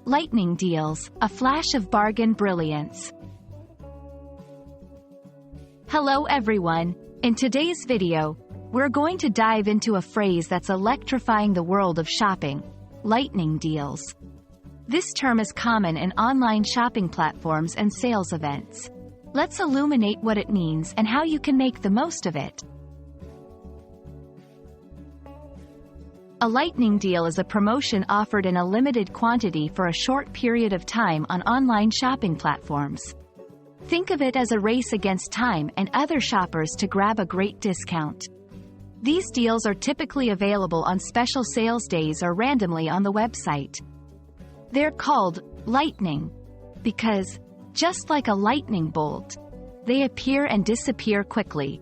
Lightning deals, a flash of bargain brilliance. Hello everyone. In today's video, we're going to dive into a phrase that's electrifying the world of shopping: lightning deals. This term is common in online shopping platforms and sales events. Let's illuminate what it means and how you can make the most of it. A lightning deal is a promotion offered in a limited quantity for a short period of time on online shopping platforms. Think of it as a race against time and other shoppers to grab a great discount. These deals are typically available on special sales days or randomly on the website. They're called lightning because, just like a lightning bolt, they appear and disappear quickly.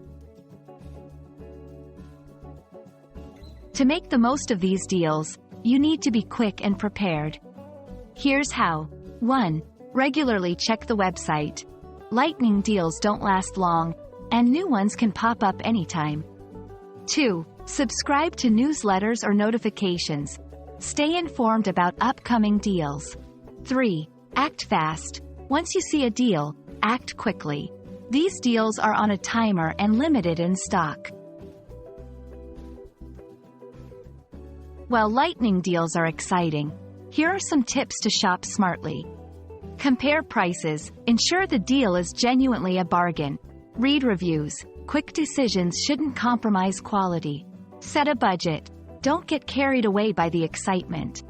To make the most of these deals, you need to be quick and prepared. Here's how. 1. Regularly check the website. Lightning deals don't last long, and new ones can pop up anytime. 2. Subscribe to newsletters or notifications. Stay informed about upcoming deals. 3. Act fast. Once you see a deal, act quickly. These deals are on a timer and limited in stock. While lightning deals are exciting, here are some tips to shop smartly. Compare prices. Ensure the deal is genuinely a bargain. Read reviews. Quick decisions shouldn't compromise quality. Set a budget. Don't get carried away by the excitement.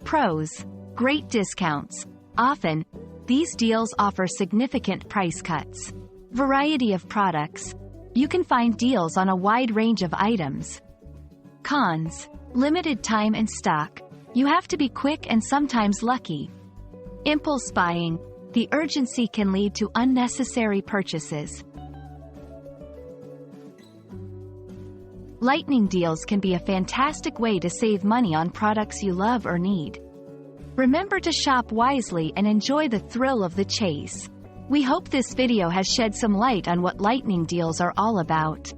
Pros. Great discounts. Often, these deals offer significant price cuts. Variety of products. You can find deals on a wide range of items. Cons. Limited time and stock. You have to be quick and sometimes lucky. Impulse buying. The urgency can lead to unnecessary purchases. Lightning deals can be a fantastic way to save money on products you love or need. Remember to shop wisely and enjoy the thrill of the chase. We hope this video has shed some light on what lightning deals are all about.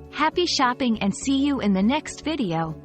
Happy shopping and see you in the next video.